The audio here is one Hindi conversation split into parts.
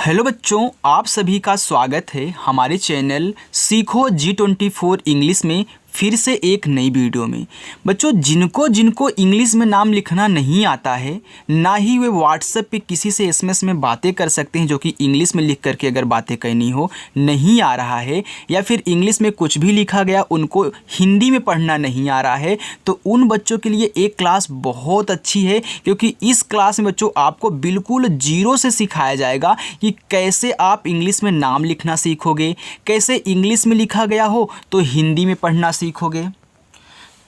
हेलो बच्चों, आप सभी का स्वागत है हमारे चैनल सीखो G24 इंग्लिश में फिर से एक नई वीडियो में। बच्चों, जिनको इंग्लिश में नाम लिखना नहीं आता है, ना ही वे व्हाट्सएप पे किसी से एसएमएस में बातें कर सकते हैं जो कि इंग्लिश में लिख करके अगर बातें करनी हो, नहीं आ रहा है, या फिर इंग्लिश में कुछ भी लिखा गया उनको हिंदी में पढ़ना नहीं आ रहा है, तो उन बच्चों के लिए एक क्लास बहुत अच्छी है। क्योंकि इस क्लास में बच्चों आपको बिल्कुल जीरो से सिखाया जाएगा कि कैसे आप इंग्लिश में नाम लिखना सीखोगे, कैसे इंग्लिश में लिखा गया हो तो हिंदी में पढ़ना सीखोगे।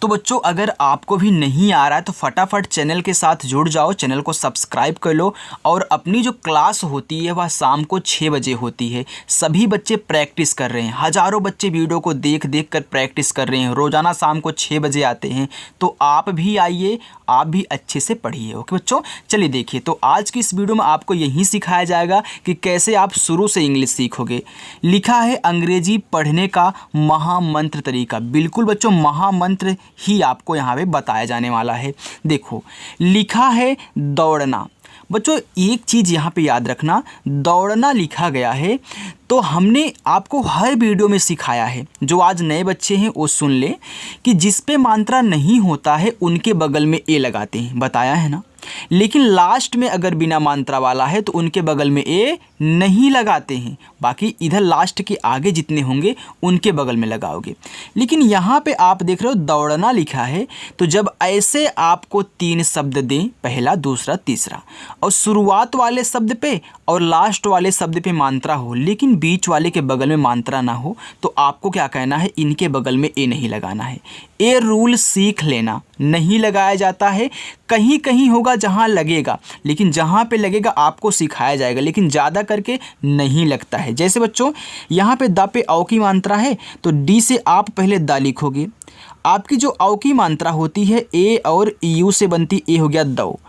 तो बच्चों, अगर आपको भी नहीं आ रहा है तो फटाफट चैनल के साथ जुड़ जाओ, चैनल को सब्सक्राइब कर लो। और अपनी जो क्लास होती है वह शाम को 6 बजे होती है। सभी बच्चे प्रैक्टिस कर रहे हैं, हज़ारों बच्चे वीडियो को देख कर प्रैक्टिस कर रहे हैं, रोज़ाना शाम को 6 बजे आते हैं। तो आप भी आइए, आप भी अच्छे से पढ़िए। ओके बच्चों, चलिए देखिए। तो आज की इस वीडियो में आपको यही सिखाया जाएगा कि कैसे आप शुरू से इंग्लिश सीखोगे। लिखा है अंग्रेजी पढ़ने का महामंत्र तरीका। बिल्कुल बच्चों, महामंत्र ही आपको यहाँ पे बताया जाने वाला है। देखो, लिखा है दौड़ना। बच्चों, एक चीज़ यहाँ पे याद रखना, दौड़ना लिखा गया है तो हमने आपको हर वीडियो में सिखाया है। जो आज नए बच्चे हैं वो सुन ले कि जिस पे मात्रा नहीं होता है उनके बगल में ए लगाते हैं, बताया है ना। लेकिन लास्ट में अगर बिना मात्रा वाला है तो उनके बगल में ए नहीं लगाते हैं, बाकी इधर लास्ट के आगे जितने होंगे उनके बगल में लगाओगे। लेकिन यहाँ पे आप देख रहे हो दौड़ना लिखा है, तो जब ऐसे आपको 3 शब्द दें, पहला, दूसरा, तीसरा, और शुरुआत वाले शब्द पे और लास्ट वाले शब्द पे मात्रा हो लेकिन बीच वाले के बगल में मात्रा ना हो, तो आपको क्या कहना है, इनके बगल में ए नहीं लगाना है। ए रूल सीख लेना, नहीं लगाया जाता है। कहीं कहीं होगा जहाँ लगेगा, लेकिन जहाँ पे लगेगा आपको सिखाया जाएगा, लेकिन ज़्यादा करके नहीं लगता है। जैसे बच्चों यहाँ पे द पे औ की मात्रा है तो डी से आप पहले द लिखोगे। आपकी जो औ की मात्रा होती है ए और यू से बनती, ए हो गया दो।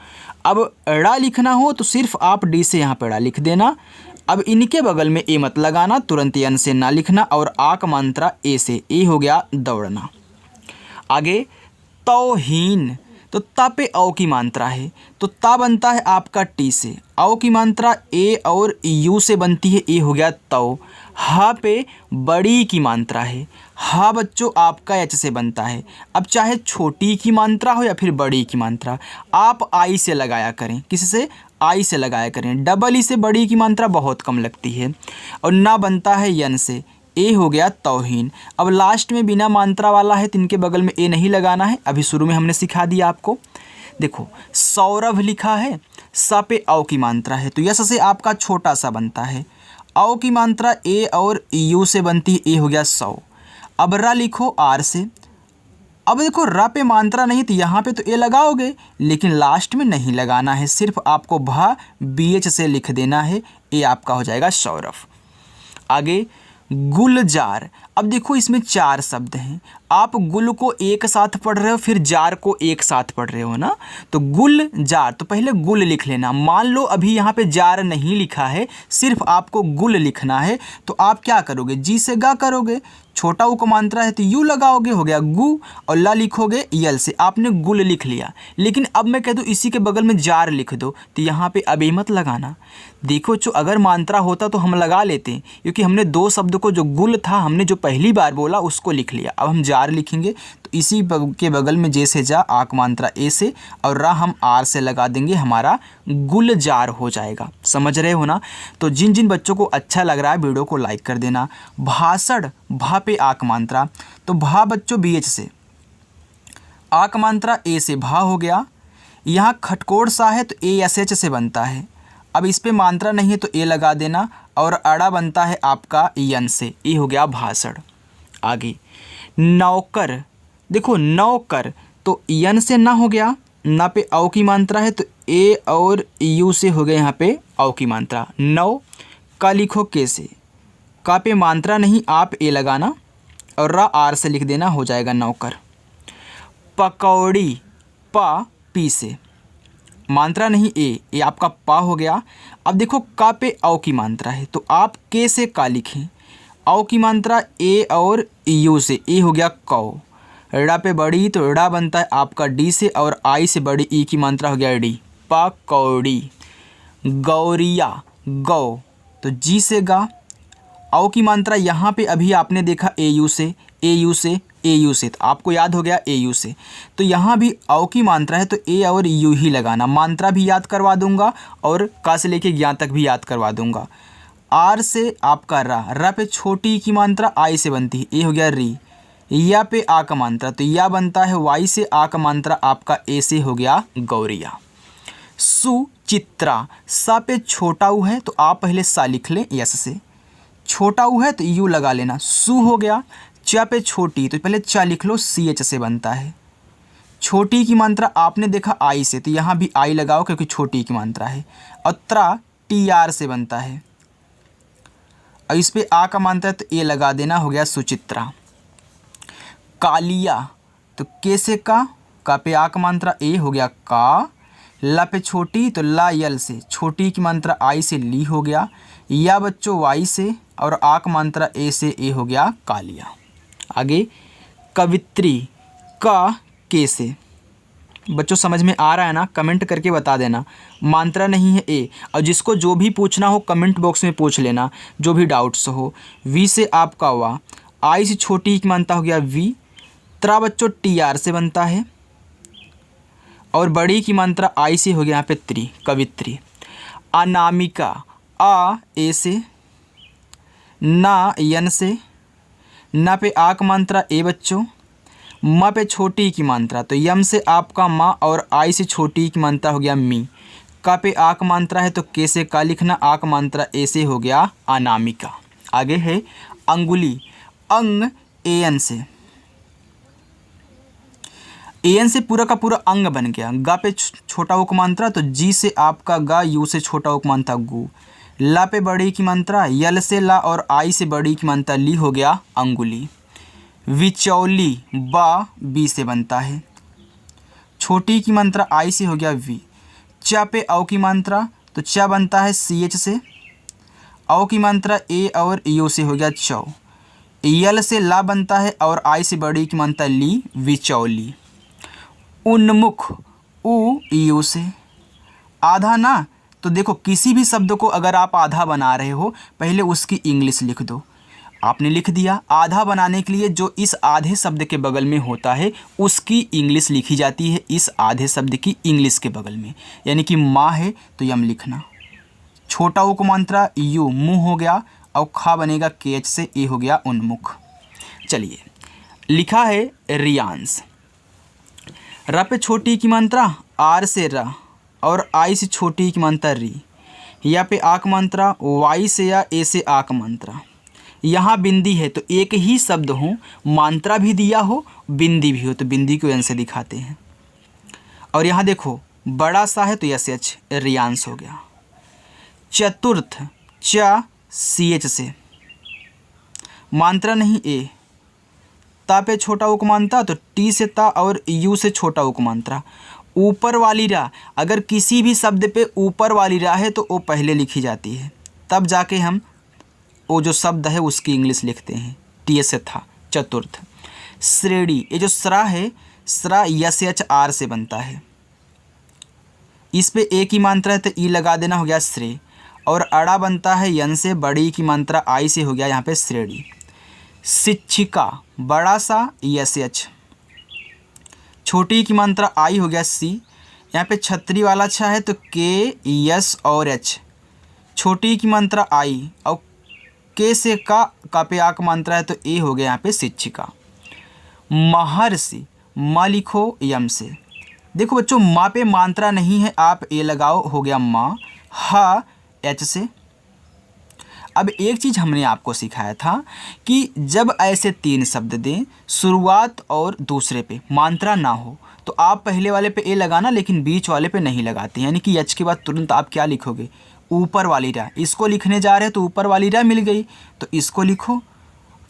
अब ड़ा लिखना हो तो सिर्फ आप डी से यहाँ पे ड़ा लिख देना। अब इनके बगल में ए मत लगाना, तुरंत एन से ना लिखना, और आ का मात्रा ए से, ए हो गया दौड़ना। आगे तौहीन, तो ता पे औ की मात्रा है तो ता बनता है आपका टी से, औ की मात्रा ए और यू से बनती है, ए हो गया तौ। हा पे बड़ी की मात्रा है, हा बच्चों आपका एच से बनता है। अब चाहे छोटी की मात्रा हो या फिर बड़ी की मात्रा, आप आई से लगाया करें। किससे? आई से लगाया करें। डबल ई से बड़ी की मात्रा बहुत कम लगती है। और ना बनता है यन से, ए हो गया तौहीन। अब लास्ट में बिना मात्रा वाला है तो इनके बगल में ए नहीं लगाना है, अभी शुरू में हमने सिखा दिया आपको। देखो, सौरभ लिखा है, सा पे औ की मात्रा है तो यस से आपका छोटा सा बनता है। औ की मात्रा ए और यू से बनती है, ए हो गया सौ। अब रा लिखो आर से। अब देखो, रा पे मात्रा नहीं तो यहाँ पे तो ए लगाओगे, लेकिन लास्ट में नहीं लगाना है, सिर्फ आपको भा बी एच से लिख देना है, ए आपका हो जाएगा सौरभ। आगे गुलजार। अब देखो, इसमें 4 शब्द हैं। आप गुल को एक साथ पढ़ रहे हो, फिर जार को एक साथ पढ़ रहे हो ना, तो गुल जार, तो पहले गुल लिख लेना। मान लो अभी यहाँ पे जार नहीं लिखा है, सिर्फ आपको गुल लिखना है, तो आप क्या करोगे, जी से गा करोगे, छोटा ऊ को मात्रा है तो यू लगाओगे, हो गया गु, और ला लिखोगे यल से, आपने गुल लिख लिया। लेकिन अब मैं कह दूँ इसी के बगल में जार लिख दो, तो यहाँ पे अब मत लगाना। देखो, जो अगर मात्रा होता तो हम लगा लेते, क्योंकि हमने 2 शब्द को, जो गुल था हमने जो पहली बार बोला उसको लिख लिया। अब हम जार लिखेंगे तो इसी के बगल में जैसे जा आक मात्रा ए से और रा हम आर से लगा देंगे, हमारा गुलजार हो जाएगा। समझ रहे हो ना। तो जिन जिन बच्चों को अच्छा लग रहा है वीडियो को लाइक कर देना। भाषण, भा पे आक मात्रा, तो भा बच्चों बी एच से, आक मात्रा ए से, भा हो गया। यहाँ खटकोड़ सा है तो ए एस एच से बनता है। अब इस पे मात्रा नहीं है तो ए लगा देना, और अड़ा बनता है आपका यन से, ए हो गया भाषण। आगे नौकर। देखो, नौकर तो यन से ना हो गया, ना पे औ की मात्रा है तो ए और यू से हो गया यहाँ पे औ की मात्रा। नौ का लिखो के से, का पे मात्रा नहीं, आप ए लगाना और रा आर से लिख देना, हो जाएगा नौकर। पकौड़ी, पा पी से, मात्रा नहीं ए आपका पा हो गया। अब देखो, का पे औ की मात्रा है तो आप के से का लिखें, औ की मात्रा ए और यू से, ए हो गया कौ। ड़ा पे बड़ी तो ड़ा बनता है आपका डी से, और आई से बड़ी ई की मात्रा हो गया डी, पकौड़ी। गौरिया, गौ तो जी से गा। औ की मात्रा यहाँ पे अभी आपने देखा ए यू से, ए यू से, ए यू से, तो आपको याद हो गया ए यू से। तो यहाँ भी औ की मात्रा है तो ए और यू ही लगाना। मात्रा भी याद करवा दूंगा और का से लेके ज्ञा तक भी याद करवा दूंगा। आर से आपका रा पे छोटी की मात्रा आई से बनती है, ए हो गया री। या पे आ का मात्रा तो या बनता है वाई से, आ का मात्रा आपका ए से हो गया गौरिया। सुचित्रा, सा पे छोटा ऊ है तो आप पहले सा लिख लें यस से, छोटा ऊ है तो यू लगा लेना, सु हो गया। चा पे छोटी तो पहले चा लिख लो, सी एच से बनता है। छोटी की मात्रा आपने देखा आई से, तो यहाँ भी आई लगाओ क्योंकि छोटी की मात्रा है। और त्रा टी आर से बनता है और इस पे आ का मात्रा है तो ए लगा देना, हो गया सुचित्रा। कालिया, तो के से का पे आ का मात्रा ए हो गया का। ला पे छोटी तो ला यल से, छोटी की मात्रा आई से ली हो गया। या बच्चों वाई से और आ का मात्रा ए से, ए हो गया कालिया। आगे कवित्री, का के से। बच्चों समझ में आ रहा है ना? कमेंट करके बता देना। मात्रा नहीं है ए, और जिसको जो भी पूछना हो कमेंट बॉक्स में पूछ लेना, जो भी डाउट्स हो। वी से आपका वा, आई से छोटी की मात्रा हो गया वी। त्रा बच्चों टी आर से बनता है और बड़ी की मात्रा आई से हो गया यहाँ पे त्री, कवित्री। अनामिका, आ ए से, ना यन से, ना पे आ की मात्रा ए बच्चों, म पे छोटी की मात्रा तो यम से आपका माँ और आई से छोटी की मात्रा हो गया मी। का पे आ की मात्रा है तो के से का लिखना, आ की मात्रा ए से हो गया अनामिका। आगे है अंगुली, अंग ए एन से, एन से पूरा का पूरा अंग बन गया। गा पे छोटा उक मात्रा तो जी से आपका गा, यू से छोटा उक मात्रा गु। ला पे बड़ी की मात्रा, यल से ला और आई से बड़ी की मात्रा ली, हो गया अंगुली। विचौली, बा बी से बनता है, छोटी की मात्रा आई से हो गया वी। चा पे औ की मात्रा तो चा बनता है सी एच से, औ की मात्रा ए और यू से हो गया चौ। यल से ला बनता है और आई से बड़ी की मात्रा ली, विचौली। उन्मुख, उ यू से। आधा ना, तो देखो किसी भी शब्द को अगर आप आधा बना रहे हो पहले उसकी इंग्लिश लिख दो। आपने लिख दिया। आधा बनाने के लिए जो इस आधे शब्द के बगल में होता है उसकी इंग्लिश लिखी जाती है इस आधे शब्द की इंग्लिश के बगल में। यानी कि माँ है तो यम लिखना, छोटा उ को मात्रा यू, मुँह हो गया और खा बनेगा के एच से, ए हो गया उन्मुख। चलिए लिखा है रियांश, र पे छोटी की मात्रा आर से र और आई से छोटी की मात्रा री। या पे आ की मात्रा वाई से या ए से आ की मात्रा। यहाँ बिंदी है तो एक ही शब्द हो, मात्रा भी दिया हो बिंदी भी हो तो बिंदी को एन से दिखाते हैं। और यहाँ देखो बड़ा सा है तो यस एच, रियांश हो गया। चतुर्थ, च सी एच से, मात्रा नहीं ए। ता पे छोटा उक मात्रा तो टी से ता और यू से छोटा उक मात्रा। ऊपर वाली रा, अगर किसी भी शब्द पे ऊपर वाली रा है तो वो पहले लिखी जाती है, तब जाके हम वो जो शब्द है उसकी इंग्लिश लिखते हैं। टी से था। चतुर्थ। श्रेणी, ये जो स्रा है, स्रा यस एच आर से बनता है, इस पे ए की मात्रा है तो ई लगा देना, हो गया श्रे। और अड़ा बनता है यन से, बड़ी की मात्रा आई से, हो गया यहाँ पे श्रेणी। शिक्षिका, बड़ा सा यस एच, छोटी की मात्रा आई, हो गया सी। यहाँ पे छतरी वाला अच्छा है तो के यस और एच, छोटी की मात्रा आई और के से का पे आ का मात्रा है तो ए, हो गया यहाँ पे शिक्षिका। महर्षि, माँ लिखो यम से। देखो बच्चों माँ पे मात्रा नहीं है, आप ए लगाओ, हो गया माँ। हा एच से। अब एक चीज़ हमने आपको सिखाया था कि जब ऐसे तीन शब्द दें, शुरुआत और दूसरे पे मात्रा ना हो तो आप पहले वाले पे ए लगाना, लेकिन बीच वाले पे नहीं लगाते। यानी कि एच के बाद तुरंत आप क्या लिखोगे, ऊपर वाली रा। इसको लिखने जा रहे हैं तो ऊपर वाली रा मिल गई तो इसको लिखो।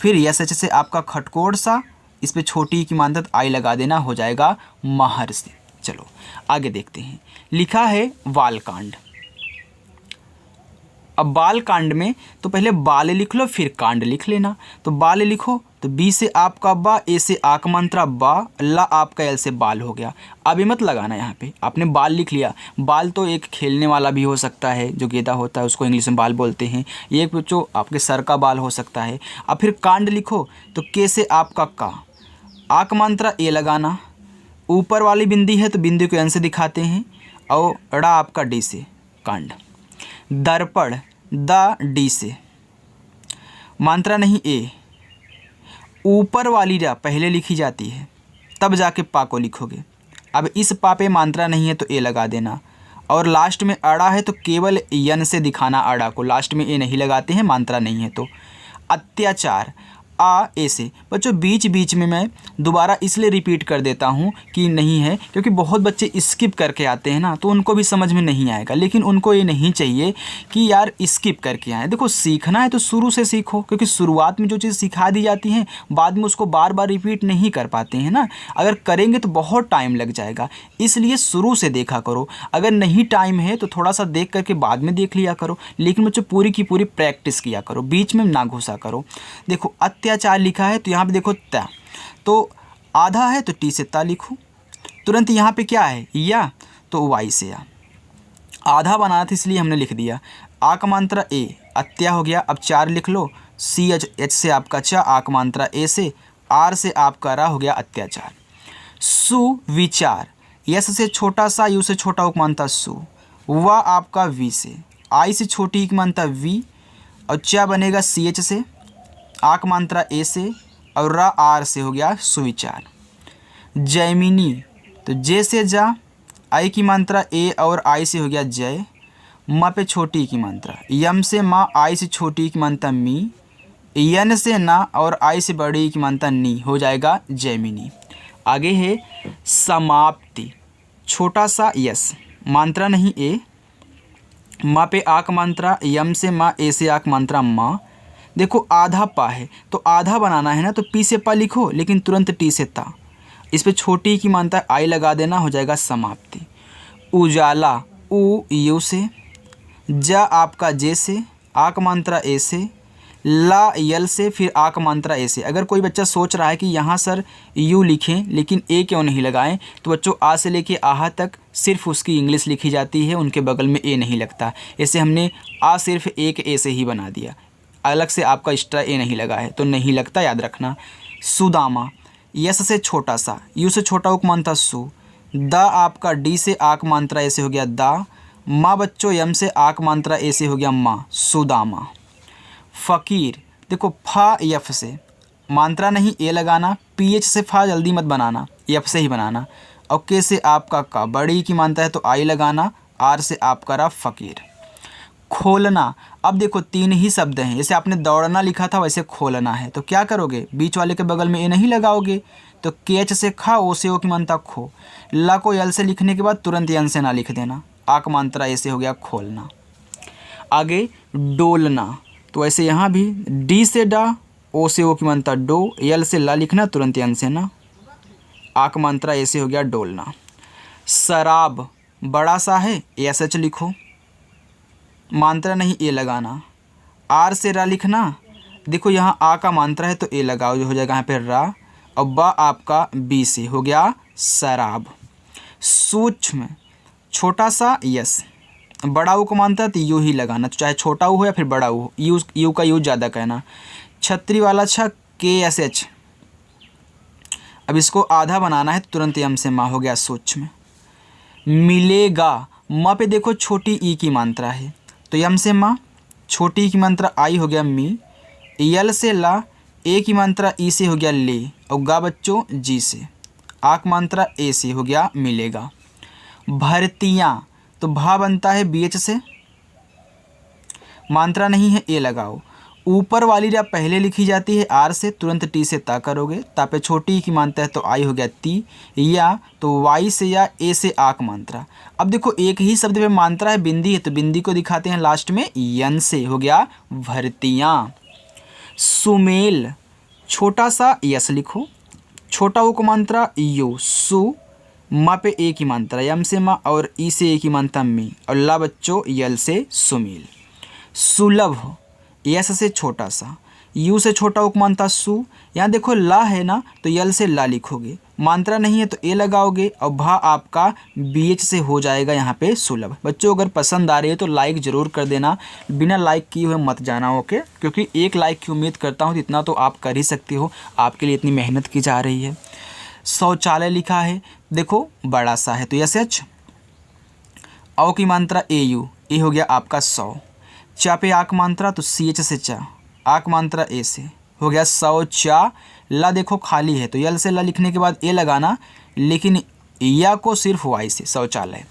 फिर यस एच से आपका खटकोड़ सा, इस पे छोटी की मात्रा आई लगा देना, हो जाएगा महर्षि। चलो आगे देखते हैं। लिखा है वालकांड, अब बाल कांड में तो पहले बाल लिख लो फिर कांड लिख लेना। तो बाल लिखो तो बी से आपका बा, ए से आक मात्रा बा, ला आपका एल से बाल हो गया। अब ये मत लगाना, यहाँ पे आपने बाल लिख लिया। बाल तो एक खेलने वाला भी हो सकता है, जो गेंदा होता है उसको इंग्लिश में बाल बोलते हैं। ये एक जो आपके सर का बाल हो सकता है। अब फिर कांड लिखो तो के से आपका का, आक मात्रा ए लगाना, ऊपर वाली बिंदी है तो बिंदी को एन से दिखाते हैं, और ड़ा आपका डी से कांड। दर्पण द डी से, मात्रा नहीं ए, ऊपर वाली रा पहले लिखी जाती है तब जाके पा को लिखोगे। अब इस पा पे मात्रा नहीं है तो ए लगा देना, और लास्ट में अड़ा है तो केवल यन से दिखाना अड़ा को, लास्ट में ए नहीं लगाते हैं मात्रा नहीं है तो। अत्याचार आ ए से। बच्चों बीच बीच में मैं दोबारा इसलिए रिपीट कर देता हूँ कि नहीं है, क्योंकि बहुत बच्चे स्किप करके आते हैं ना, तो उनको भी समझ में नहीं आएगा। लेकिन उनको ये नहीं चाहिए कि यार स्किप करके आए। देखो सीखना है तो शुरू से सीखो, क्योंकि शुरुआत में जो चीज़ सिखा दी जाती है बाद में उसको बार बार रिपीट नहीं कर पाते हैं ना। अगर करेंगे तो बहुत टाइम लग जाएगा, इसलिए शुरू से देखा करो। अगर नहीं टाइम है तो थोड़ा सा देख करके बाद में देख लिया करो, लेकिन बच्चों पूरी की पूरी प्रैक्टिस किया करो, बीच में ना घुसा करो। देखो अत्याचार लिखा है तो यहाँ पे देखो त, तो आधा है तो टी से ता लिखो। तुरंत यहाँ पे क्या है या, तो वाई से या। आधा बनाना था इसलिए हमने लिख दिया। आक मात्रा ए, अत्या हो गया। अब चार लिख लो, सी एच से आपका चा, आक मात्रा ए से, आर से आपका रा हो गया अत्याचार। सुविचार, यस से छोटा सा, यू से छोटा उपमानता सु, वा आपका वी से, आई से छोटी उपमानता वी, और चा बनेगा सी एच से, आक मात्रा ए से, और रा आर से हो गया सुविचार। जैमिनी, तो जे से जा, आई की मात्रा ए और आई से हो गया जय, माँ पे छोटी की मात्रा, यम से माँ, आई से छोटी की मात्रा मी, यन से ना और आई से बड़ी की मात्रा नी, हो जाएगा जैमिनी। आगे है समाप्ति, छोटा सा यस, मात्रा नहीं ए, माँ पे आक मात्रा, यम से माँ, ए से आक मात्रा माँ। देखो आधा पा है तो आधा बनाना है ना, तो पी से पा लिखो लेकिन तुरंत टी से ता, इस पे छोटी की मात्रा आई लगा देना, हो जाएगा समाप्ति। उजाला, उ यू से, जा आपका जे से, आक मात्रा ए से, ला यल से, फिर आक मात्रा ए से। अगर कोई बच्चा सोच रहा है कि यहाँ सर यू लिखें लेकिन ए क्यों नहीं लगाएं, तो बच्चों आ से लेके आहा तक सिर्फ उसकी इंग्लिश लिखी जाती है, उनके बगल में ए नहीं लगता। ऐसे हमने आ सिर्फ एक ए से ही बना दिया, अलग से आपका एक्स्ट्रा ए नहीं लगा है तो नहीं लगता, याद रखना। सुदामा, यस से छोटा सा, यू से छोटा उपमानता सु, द आपका डी से आक मात्रा ए से हो गया दा, माँ बच्चों यम से आक मात्रा ए से हो गया माँ, सुदामा। फ़कीर, देखो फा यफ से, मात्रा नहीं ए लगाना, पी एच से फा जल्दी मत बनाना, यफ से ही बनाना, और के से आपका का, बड़ी की मात्रा है तो आई लगाना, आर से आपका रा फ़कीर। खोलना, अब देखो तीन ही शब्द हैं, जैसे आपने दौड़ना लिखा था वैसे खोलना है, तो क्या करोगे, बीच वाले के बगल में ए नहीं लगाओगे, तो के एच से खा, ओ से ओ की मात्रा खो, ला को यल से लिखने के बाद तुरंत यन से ना लिख देना, आक मात्रा ऐसे हो गया खोलना। आगे डोलना, तो ऐसे यहाँ भी डी से डा, ओ से ओ की मात्रा डो, यल से ला लिखना, तुरंत यन से ना, आक मात्रा ऐसे हो गया डोलना। शराब, बड़ा सा है एस एच लिखो, मात्रा नहीं ए लगाना, आर से रा लिखना, देखो यहाँ आ का मात्रा है तो ए लगाओ, जो हो जाएगा यहाँ पे रा, और बा आपका बी से हो गया शराब। सूक्ष्म, छोटा सा यस, बड़ा ऊ को मानता है तो यू ही लगाना, तो चाहे छोटा ऊ हो या फिर बड़ा ऊ हो, यू का यूज ज़्यादा कहना। छतरी वाला छा, के एस एच, अब इसको आधा बनाना है तो तुरंत यम से माँ, हो गया सूक्ष्म। मिलेगा, माँ पे देखो छोटी ई की मात्रा है तो यम से माँ, छोटी की मात्रा आई हो गया मी, यल से ला, ए की मात्रा ई से हो गया ले, और गा बच्चों जी से, आक मात्रा ए से हो गया मिलेगा। भर्तियाँ, तो भा बनता है बी एच से, मात्रा नहीं है ए लगाओ, ऊपर वाली रा पहले लिखी जाती है आर से, तुरंत टी से ता करोगे, ता पे छोटी की मात्रा है तो आई हो गया ती, या तो वाई से या ए से आक मात्रा। अब देखो एक ही शब्द पे मात्रा है, बिंदी है तो बिंदी को दिखाते हैं लास्ट में यन से, हो गया भर्तियाँ। सुमेल, छोटा सा यस लिखो, छोटा ऊ को मात्रा यू, सु, माँ पे ए की मात्रा, यम से माँ और ई से ए की मात्रा मी, और ला बच्चों यल से सुमेल। सुलभ, यस से छोटा सा, यू से छोटा उपमांता सु। यहाँ देखो ला है ना, तो यल से ला लिखोगे, मात्रा नहीं है तो ए लगाओगे, और भा आपका बीएच से हो जाएगा यहाँ पे सुलभ। बच्चों अगर पसंद आ रही है तो लाइक ज़रूर कर देना, बिना लाइक किए हुए मत जाना, ओके, क्योंकि एक लाइक की उम्मीद करता हूँ, इतना तो आप कर ही सकते हो, आपके लिए इतनी मेहनत की जा रही है। शौचालय लिखा है, देखो बड़ा सा है तो यस एच, औ की मात्रा ए यू, ए हो गया आपका 100। चा पे आक मात्रा तो सी एच से चा, आक मात्रा ए से हो गया 100 चा। ला देखो खाली है तो यल से ला लिखने के बाद ए लगाना, लेकिन या को सिर्फ वाई से, शौचालय।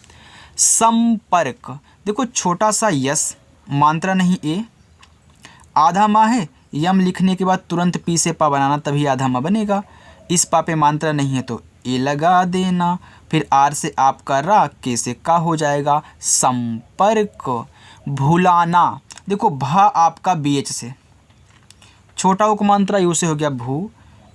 संपर्क, देखो छोटा सा यस, मात्रा नहीं ए, आधा माँ है, यम लिखने के बाद तुरंत पी से पा बनाना, तभी आधा माँ बनेगा। इस पा पे मात्रा नहीं है तो ए लगा देना, फिर आर से आपका रा, के से का हो जाएगा संपर्क। भुलाना, देखो भा आपका बी एच से, छोटा उक मात्रा यू से हो गया भू,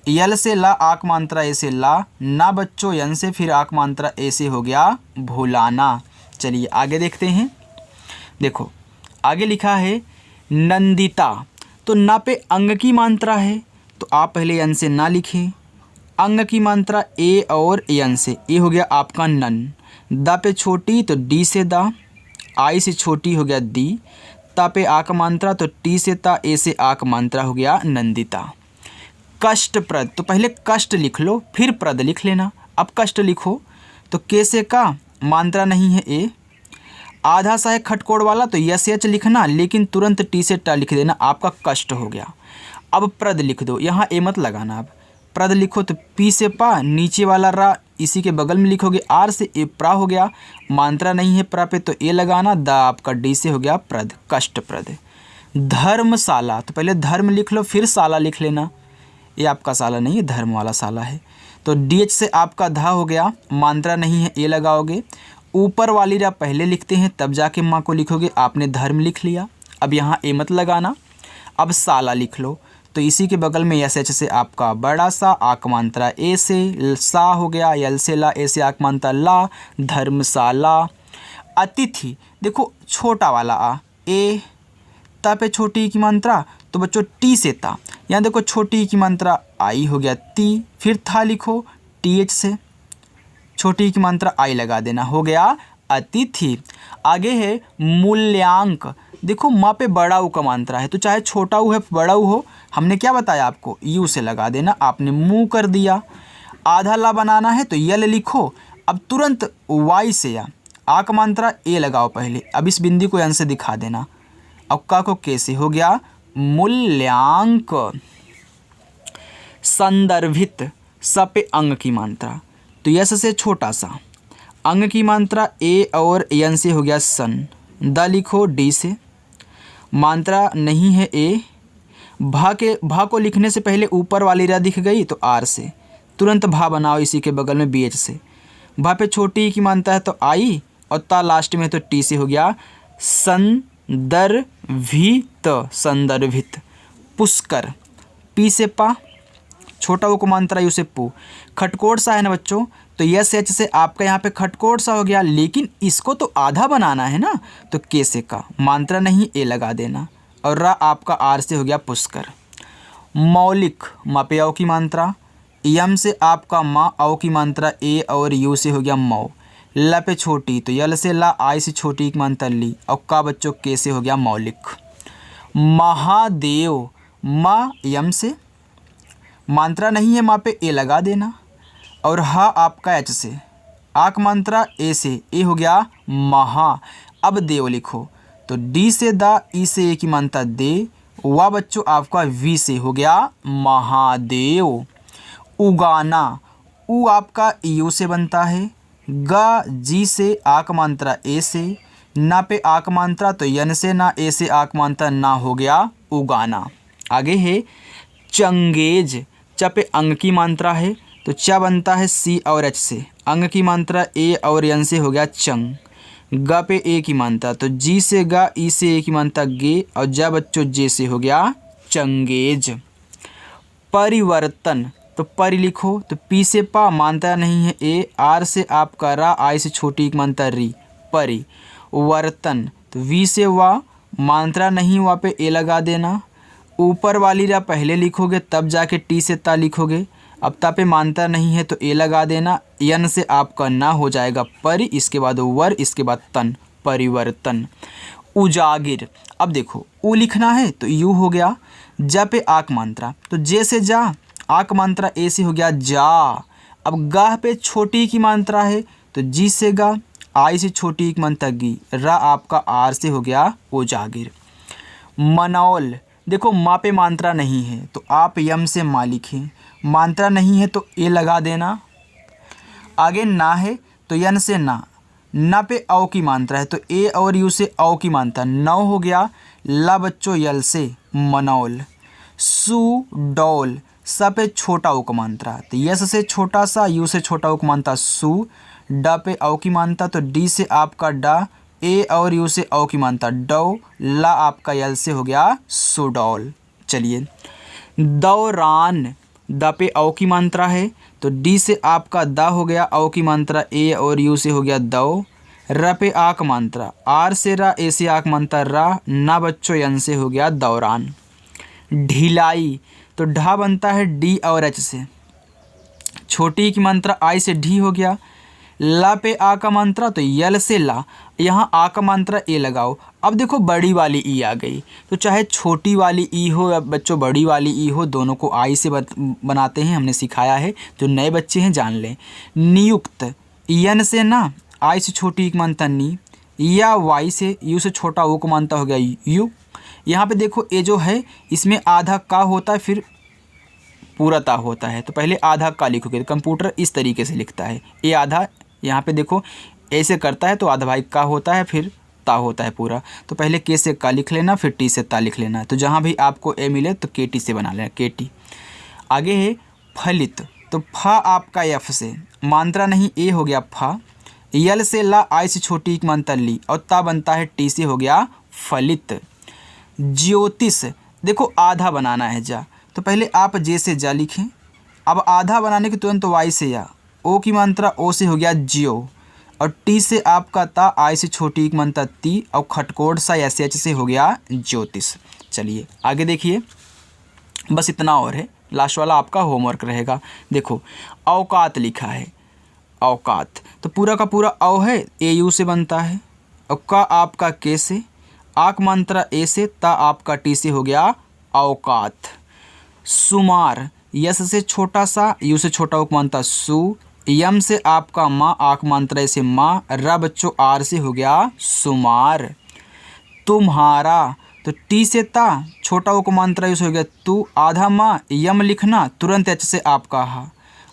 यल से ला, आक मात्रा ए से ला ना बच्चों, यन से फिर आक मात्रा ए से हो गया भुलाना। चलिए आगे देखते हैं। देखो आगे लिखा है नंदिता, तो ना पे अंग की मात्रा है तो आप पहले यन से ना लिखें, अंग की मात्रा ए और यन से, ए हो गया आपका नन। दा पे छोटी तो डी से दा, आई से छोटी हो गया दी, ता पे आक मात्रा तो टी से ता, ए से आक मात्रा हो गया नंदिता। कष्टप्रद, तो पहले कष्ट लिख लो फिर प्रद लिख लेना। अब कष्ट लिखो तो के से का, मात्रा नहीं है ए, आधा सा है खटकोड़ वाला तो यस एच लिखना, लेकिन तुरंत टी से टा लिख देना, आपका कष्ट हो गया। अब प्रद लिख दो, यहाँ ए मत लगाना। अब प्रद लिखो तो पी से पा, नीचे वाला रा इसी के बगल में लिखोगे, आर से ए प्रा हो गया, मात्रा नहीं है प्रा पे तो ए लगाना, दा आपका डी से हो गया प्रद, कष्टप्रद। धर्मशाला, तो पहले धर्म लिख लो फिर शाला लिख लेना, ये आपका शाला नहीं है, धर्म वाला शाला है, तो डी एच से आपका धा हो गया, मात्रा नहीं है ए लगाओगे, ऊपर वाली रा पहले लिखते हैं तब जाके माँ को लिखोगे, आपने धर्म लिख लिया। अब यहाँ ए मत लगाना। अब शाला लिख लो तो इसी के बगल में एस एच से आपका बड़ा सा, आक मात्रा ए से सा हो गया, यल से ला, ए से आक मात्रा ला, धर्मशाला। अतिथि, देखो छोटा वाला आ, ए ता पे छोटी की मात्रा तो बच्चों टी से ता, यहाँ देखो छोटी की मात्रा आई हो गया ती, फिर था लिखो टी एच से, छोटी की मात्रा आई लगा देना, हो गया अतिथि। आगे है मूल्यांक, देखो माँ पे बड़ा ऊ का मात्रा है तो चाहे छोटा ऊ है बड़ा ऊ हो, हमने क्या बताया आपको, यू से लगा देना, आपने मुँह कर दिया। आधा ला बनाना है तो यल लिखो, अब तुरंत वाई से या आक मात्रा ए लगाओ पहले, अब इस बिंदी को यन से दिखा देना, अब का को कैसे हो गया मूल्यांक। संदर्भित, स पे अंग की मात्रा तो यस से छोटा सा, अंग की मात्रा ए और यन से हो गया सन, द लिखो डी से, मात्रा नहीं है ए, भा को लिखने से पहले ऊपर वाली रा दिख गई तो आर से, तुरंत भा बनाओ इसी के बगल में बी एच से, भा पे छोटी की मानता है तो आई, और ता लास्ट में तो टी से हो गया संदर्भित, संदर्भित। पुष्कर, पी से पा, छोटा को मात्रा यू से पू, खटकोट सा है ना बच्चों, तो यस एच से आपका यहाँ पे खटकोट सा हो गया, लेकिन इसको तो आधा बनाना है ना, तो के से का, मात्रा नहीं ए लगा देना, और रा आपका आर से हो गया पुष्कर। मौलिक, मा पे औ की मात्रा, यम से आपका माँ, औ की मात्रा ए और यू से हो गया मौ, ल पे छोटी तो यल से ला, आई से छोटी की मात्रा ली, और का बच्चों के से हो गया मौलिक। महादेव, माँ यम से, मात्रा नहीं है माँ पे ए लगा देना, और हा आपका एच से, आक मात्रा ए से, ए हो गया महा। अब देव लिखो तो डी से दा, ई से ए की मात्रा दे, वा बच्चों आपका वी से हो गया महादेव। उगाना, उ आपका यू से बनता है, गा जी से, आक मात्रा ए से, ना पे आक मात्रा तो यन से ना, ए से आक मात्रा ना, हो गया उगाना। आगे है चंगेज, च पे अंग की मात्रा है तो च बनता है सी और एच से, अंग की मात्रा ए और यन से हो गया चंग, ग पे ए की मात्रा तो जी से गा, ई से ए की मात्रा गे, और ज बच्चों जे से हो गया चंगेज। परिवर्तन, तो परि लिखो तो पी से पा, मात्रा नहीं है ए, आर से आपका रा, आई से छोटी की मात्रा री, परिवर्तन तो वी से वा, मात्रा नहीं वहाँ पे ए लगा देना। ऊपर वाली रा पहले लिखोगे तब जाके टी से ता लिखोगे। अब ता पे मात्रा नहीं है तो ए लगा देना। यन से आपका ना हो जाएगा परि, इसके बाद वर, इसके बाद तन, परिवर्तन। उजागिर, अब देखो उ लिखना है तो यू हो गया। जा पे आक मात्रा तो जे से जा, आक मात्रा ए से हो गया जा। अब गाह पे छोटी की मात्रा है तो जी से गा, आई से छोटी की मात्रा गी, रा आपका आर से हो गया उजागिर। मनौल, देखो माँ पे मात्रा नहीं है तो आप यम से माँ लिखें। मात्रा नहीं है तो ए लगा देना। आगे ना है तो यन से ना, ना पे औ की मात्रा है तो ए और यू से औ की मात्रा, नौ हो गया। ला बच्चों यल से मनौल। सु डौल, स पे छोटा ऊ का मात्रा तो यस से छोटा सा, यू से छोटा ऊ का मात्रा सु। ड पे औ की मात्रा तो डी से आपका डा, ए और यू से औ की मात्रा डौ। ला आपका यल से हो गया सुडौल। चलिए दौरान, द पे औ की मात्रा है तो डी से आपका दा हो गया, औ की मात्रा ए और यू से हो गया दौ। र पे आक मात्रा, आर से रा, ए से आक मात्रा रा, ना बच्चों यन से हो गया दौरान। ढिलाई, तो ढा बनता है डी और एच से, छोटी की मात्रा आई से ढी हो गया। ला पे आ का मात्रा तो यल से ला, यहाँ आ का मात्रा ए लगाओ। अब देखो बड़ी वाली ई आ गई तो चाहे छोटी वाली ई हो या बच्चों बड़ी वाली ई हो, दोनों को आई से बनाते हैं, हमने सिखाया है। जो नए बच्चे हैं जान लें। नियुक्त, यन से ना, आई से छोटी एक मानता नी, या वाई से, यू से छोटा वो को मानता हो गया यू। यहाँ पे देखो ए जो है इसमें आधा का होता है फिर पूरा ता होता है, तो पहले आधा का लिखोगे। कंप्यूटर इस तरीके से लिखता है, ए आधा, यहाँ पे देखो ऐसे करता है तो आधा भाई का होता है फिर ता होता है पूरा। तो पहले के से का लिख लेना फिर टी से ता लिख लेना। तो जहाँ भी आपको ए मिले तो के टी से बना लेना, के टी। आगे है फलित, तो फा आपका एफ से, मात्रा नहीं ए हो गया फा। यल से ला, आई से छोटी एक मात्रा ली, और ता बनता है टी से हो गया फलित। ज्योतिष, देखो आधा बनाना है जा, तो पहले आप जे से जा लिखें। अब आधा बनाने के तुरंत वाई से या, ओ की मात्रा ओ से हो गया जियो, और टी से आपका ता, आई से छोटी एक मात्रा ती, और खटकोट सा एस एच से हो गया ज्योतिष। चलिए आगे देखिए, बस इतना और है, लास्ट वाला आपका होमवर्क रहेगा। देखो औकात लिखा है, औकात तो पूरा का पूरा औ है, ए यू से बनता है, और का आपका के से, आक मात्रा ए से, ता आपका टी से हो गया औकात। सुमार, यस से छोटा सा, यू से छोटा उक मात्रा सु, यम से आपका माँ, आक मात्रा से माँ, र बच्चों आर से हो गया सुमार। तुम्हारा, तो टी से ता, छोटा उक मात्रा से हो गया तू, आधा माँ, यम लिखना तुरंत एच से आपका हा,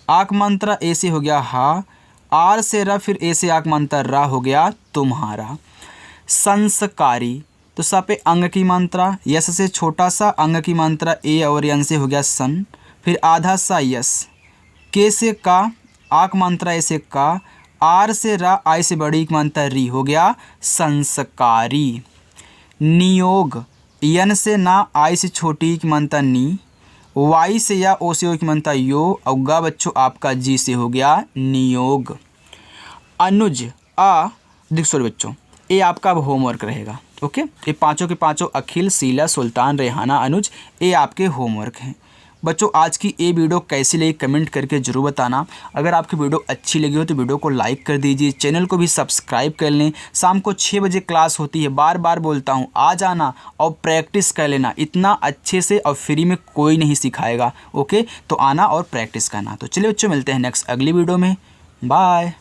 आक मात्रा ए से हो गया हा, आर से र, फिर ए से आक मात्रा रा हो गया तुम्हारा। संस्कारी, तो सा पे अंग की मात्रा, यस से छोटा सा, अंग की मात्रा ए और यन से हो गया सन, फिर आधा सा यस, के से का, आक मात्रा ए से का, आर से रा, आई से बड़ी की मात्रा री, हो गया संस्कारी। नियोग, यन से ना, आई से छोटी की मात्रा नी, वाई से या, ओ से ओ की मात्रा यो, और गा बच्चों आपका जी से हो गया नियोग। अनुज, आ देख सॉरी बच्चों, ये आपका अब होमवर्क रहेगा। ओके, ये पांचों के पांचों अखिल, शीला, सुल्तान, रेहाना, अनुज, ये आपके होमवर्क हैं। बच्चों आज की ये वीडियो कैसी लगी कमेंट करके ज़रूर बताना। अगर आपकी वीडियो अच्छी लगी हो तो वीडियो को लाइक कर दीजिए, चैनल को भी सब्सक्राइब कर लें। शाम को 6 बजे क्लास होती है, बार बार बोलता हूँ, आ जाना और प्रैक्टिस कर लेना। इतना अच्छे से और फ्री में कोई नहीं सिखाएगा। ओके, तो आना और प्रैक्टिस करना। तो चलिए बच्चों, मिलते हैं नेक्स्ट अगली वीडियो में। बाय।